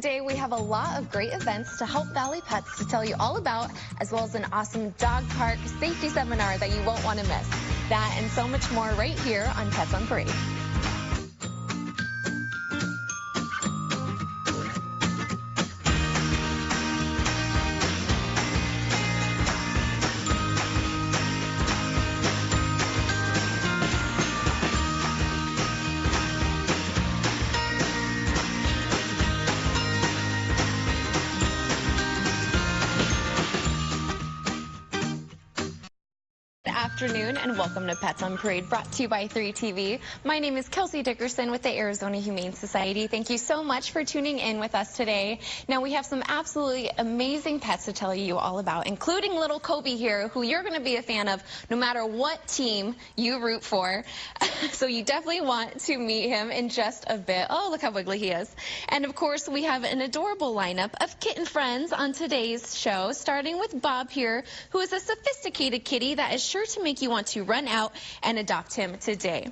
Today we have a lot of great events to help Valley Pets to tell you all about, as well as an awesome dog park safety seminar that you won't want to miss. That and so much more right here on Pets on Parade. Afternoon and welcome to Pets on Parade, brought to you by 3TV. My name is Kelsey Dickerson with the Arizona Humane Society. Thank you so much for tuning in with us today. Now we have some absolutely amazing pets to tell you all about, including little Kobe here, who you're going to be a fan of no matter what team you root for. So you definitely want to meet him in just a bit. Oh, look how wiggly he is. And of course we have an adorable lineup of kitten friends on today's show, starting with Bob here, who is a sophisticated kitty that is sure to make you want to run out and adopt him today.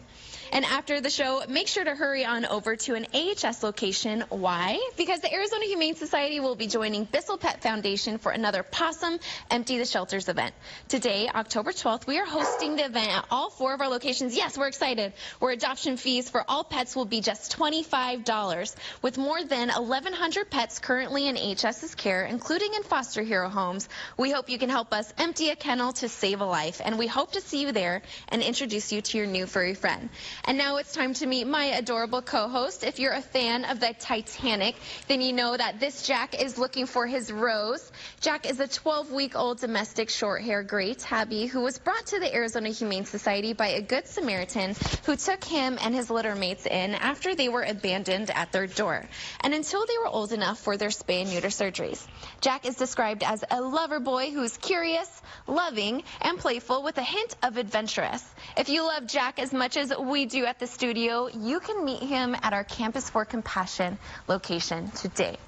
And after the show, make sure to hurry on over to an AHS location. Why? Because the Arizona Humane Society will be joining Bissell Pet Foundation for another Possum Empty the Shelters event. Today, October 12th, we are hosting the event at all 4 of our locations. Yes, we're excited. Where adoption fees for all pets will be just $25. With more than 1,100 pets currently in AHS's care, including in foster hero homes, we hope you can help us empty a kennel to save a life. And we hope to see you there and introduce you to your new furry friend. And now it's time to meet my adorable co-host. If you're a fan of the Titanic, then you know that this Jack is looking for his Rose. Jack is a 12-week-old domestic short-hair gray tabby who was brought to the Arizona Humane Society by a good Samaritan who took him and his litter mates in after they were abandoned at their door, and until they were old enough for their spay and neuter surgeries. Jack is described as a lover boy who's curious, loving, and playful with a hint of adventurous. If you love Jack as much as we do at the studio, you can meet him at our Campus for Compassion location today.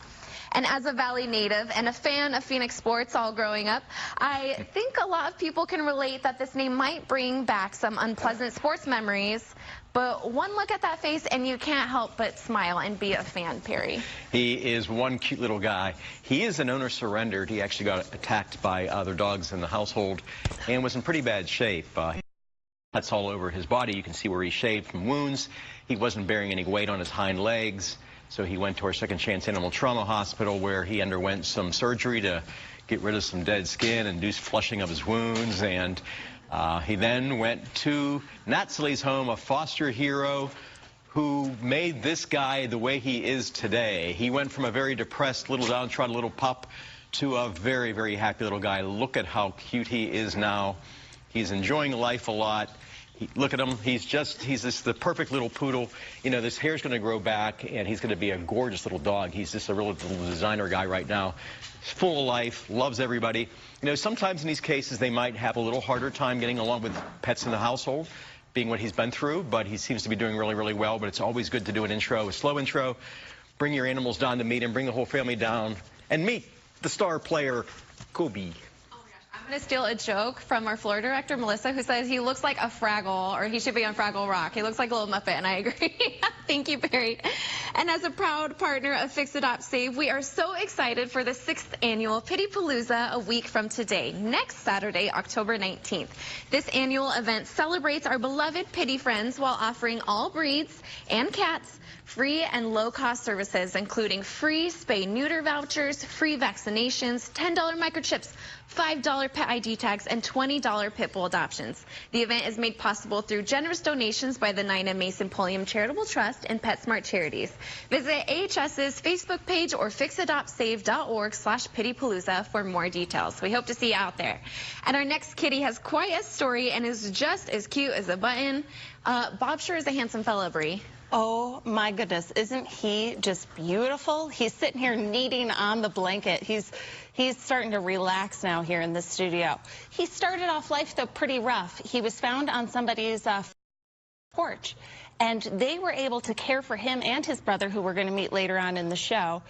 And as a Valley native and a fan of Phoenix sports all growing up, I think a lot of people can relate that this name might bring back some unpleasant sports memories. But one look at that face and you can't help but smile and be a fan, Perry. He is one cute little guy. He is an owner surrendered. He actually got attacked by other dogs in the household and was in pretty bad shape. Cuts all over his body. You can see where he's shaved from wounds. He wasn't bearing any weight on his hind legs, so he went to our Second Chance Animal Trauma Hospital, where he underwent some surgery to get rid of some dead skin and do flushing of his wounds. And he then went to Natsalie's home, a foster hero who made this guy the way he is today. He went from a very depressed, little downtrodden little pup to a very, very happy little guy. Look at how cute he is now. He's enjoying life a lot. Look at him. He's just the perfect little poodle. You know, this hair's going to grow back, and he's going to be a gorgeous little dog. He's just a real little designer guy right now. He's full of life, loves everybody. You know, sometimes in these cases, they might have a little harder time getting along with pets in the household, being what he's been through, but he seems to be doing really, really well. But it's always good to do an intro, a slow intro. Bring your animals down to meet him. Bring the whole family down and meet the star player, Kobe. I'm going to steal a joke from our floor director, Melissa, who says he looks like a Fraggle, or he should be on Fraggle Rock. He looks like a little Muppet, and I agree. Thank you, Barry. And as a proud partner of Fix, Adopt, Save, we are so excited for the 6th annual Pity Palooza a week from today, next Saturday, October 19th. This annual event celebrates our beloved Pity friends while offering all breeds and cats free and low-cost services, including free spay-neuter vouchers, free vaccinations, $10 microchips, $5 pet ID tags, and $20 pit bull adoptions. The event is made possible through generous donations by the Nina Mason Pulliam Charitable Trust and PetSmart Charities. Visit AHS's Facebook page or fixadoptsave.org/pitypalooza for more details. We hope to see you out there. And our next kitty has quite a story and is just as cute as a button. Bob sure is a handsome fellow, Bree. Oh my goodness, isn't he just beautiful? He's sitting here kneading on the blanket. He's starting to relax now here in the studio. He started off life though pretty rough. He was found on somebody's porch, and they were able to care for him and his brother, who we're going to meet later on in the show.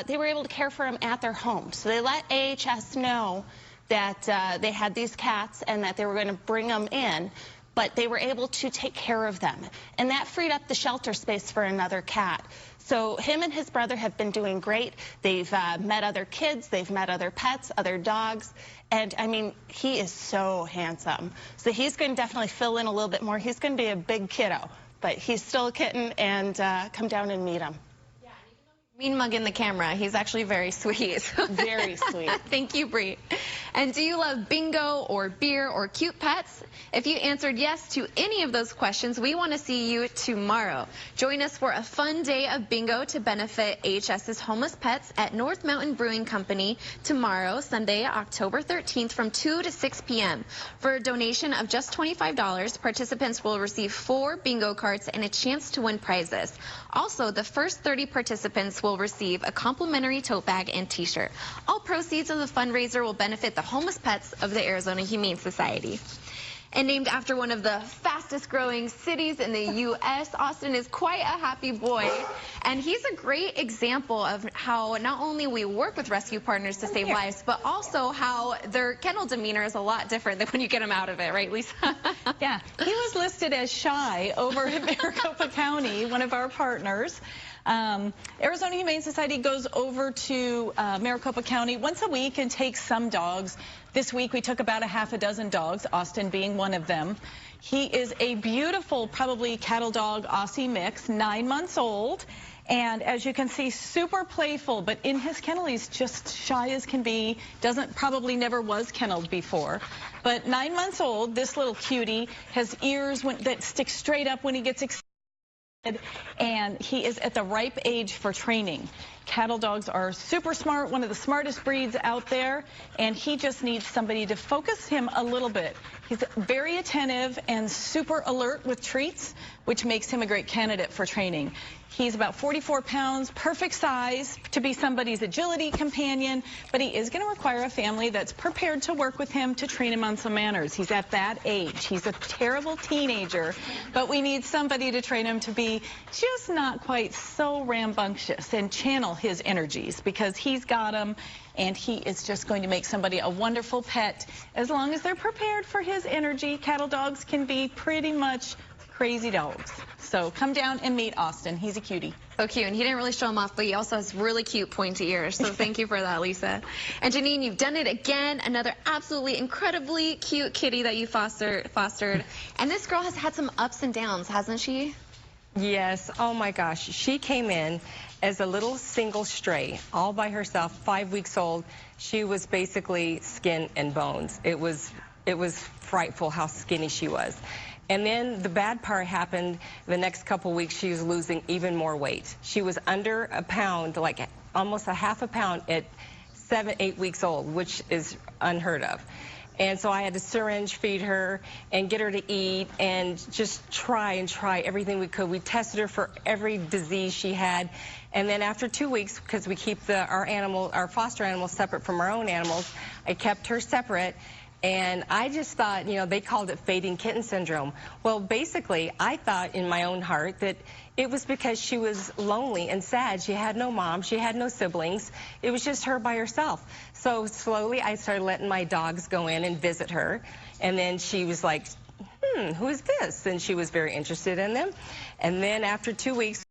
They were able to care for him at their home. So they let AHS know that they had these cats and that they were going to bring them in. but they were able to take care of them. And that freed up the shelter space for another cat. So him and his brother have been doing great. They've met other kids, they've met other pets, other dogs, and I mean, he is so handsome. So he's going to definitely fill in a little bit more. He's going to be a big kiddo, but he's still a kitten, and come down and meet him. Mean mug in the camera. He's actually very sweet. Very sweet. Thank you, Bree. And do you love bingo or beer or cute pets? If you answered yes to any of those questions, we want to see you tomorrow. Join us for a fun day of bingo to benefit AHS's homeless pets at North Mountain Brewing Company tomorrow, Sunday, October 13th from 2 to 6 p.m. For a donation of just $25, participants will receive 4 bingo cards and a chance to win prizes. Also, the first 30 participants will receive a complimentary tote bag and t-shirt. All proceeds of the fundraiser will benefit the homeless pets of the Arizona Humane Society. And named after one of the fastest growing cities in the U.S., Austin is quite a happy boy. And he's a great example of how not only we work with rescue partners to save lives, but also how their kennel demeanor is a lot different than when you get them out of it, right, Lisa? Yeah, he was listed as shy over in Maricopa County, one of our partners. Arizona Humane Society goes over to Maricopa County once a week and takes some dogs. This week we took about a half a dozen dogs, Austin being one of them. He is a beautiful, probably cattle dog Aussie mix, 9 months old. And as you can see, super playful, but in his kennel, he's just shy as can be. Probably never was kenneled before. But 9 months old, this little cutie has ears that stick straight up when he gets excited. And he is at the ripe age for training. Cattle dogs are super smart, one of the smartest breeds out there, and he just needs somebody to focus him a little bit. He's very attentive and super alert with treats, which makes him a great candidate for training. He's about 44 pounds, perfect size to be somebody's agility companion, but he is going to require a family that's prepared to work with him to train him on some manners. He's at that age. He's a terrible teenager, but we need somebody to train him to be just not quite so rambunctious and channel his energies, because he's got them, and he is just going to make somebody a wonderful pet as long as they're prepared for his energy. Cattle dogs can be pretty much crazy dogs. So come down and meet Austin. He's a cutie. So cute, and he didn't really show him off, but he also has really cute pointy ears, so thank you for that, Lisa. And Janine, you've done it again, another absolutely incredibly cute kitty that you fostered. And this girl has had some ups and downs, hasn't she? Yes, oh my gosh. She came in as a little single stray, all by herself, 5 weeks old. She was basically skin and bones. It was frightful how skinny she was. And then the bad part happened the next couple weeks. She was losing even more weight. She was under a pound, like almost a half a pound at 7, 8 weeks old, which is unheard of. And so I had to syringe feed her and get her to eat and just try everything we could. We tested her for every disease she had. And then after 2 weeks, because we keep our foster animals separate from our own animals, I kept her separate. And I just thought, you know, they called it fading kitten syndrome. Well, basically, I thought in my own heart that it was because she was lonely and sad. She had no mom. She had no siblings. It was just her by herself. So slowly, I started letting my dogs go in and visit her. And then she was like, who is this? And she was very interested in them. And then after 2 weeks,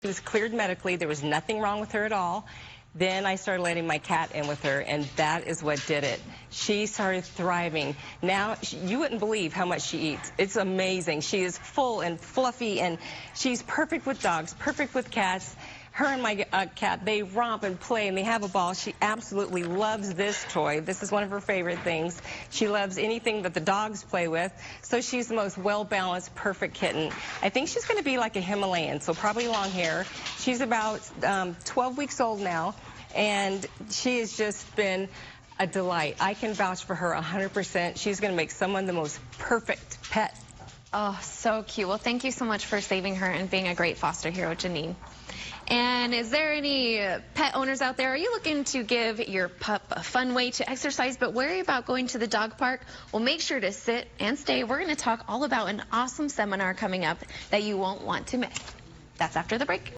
she was cleared medically. There was nothing wrong with her at all. Then I started letting my cat in with her, and that is what did it. She started thriving. Now, you wouldn't believe how much she eats. It's amazing. She is full and fluffy, and she's perfect with dogs, perfect with cats. Her and my cat, they romp and play, and they have a ball. She absolutely loves this toy. This is one of her favorite things. She loves anything that the dogs play with. So she's the most well-balanced, perfect kitten. I think she's going to be like a Himalayan, so probably long hair. She's about 12 weeks old now, and she has just been a delight. I can vouch for her 100%. She's going to make someone the most perfect pet. Oh, so cute. Well, thank you so much for saving her and being a great foster hero, Janine. And is there any pet owners out there? Are you looking to give your pup a fun way to exercise but worry about going to the dog park? Well, make sure to sit and stay. We're going to talk all about an awesome seminar coming up that you won't want to miss. That's after the break.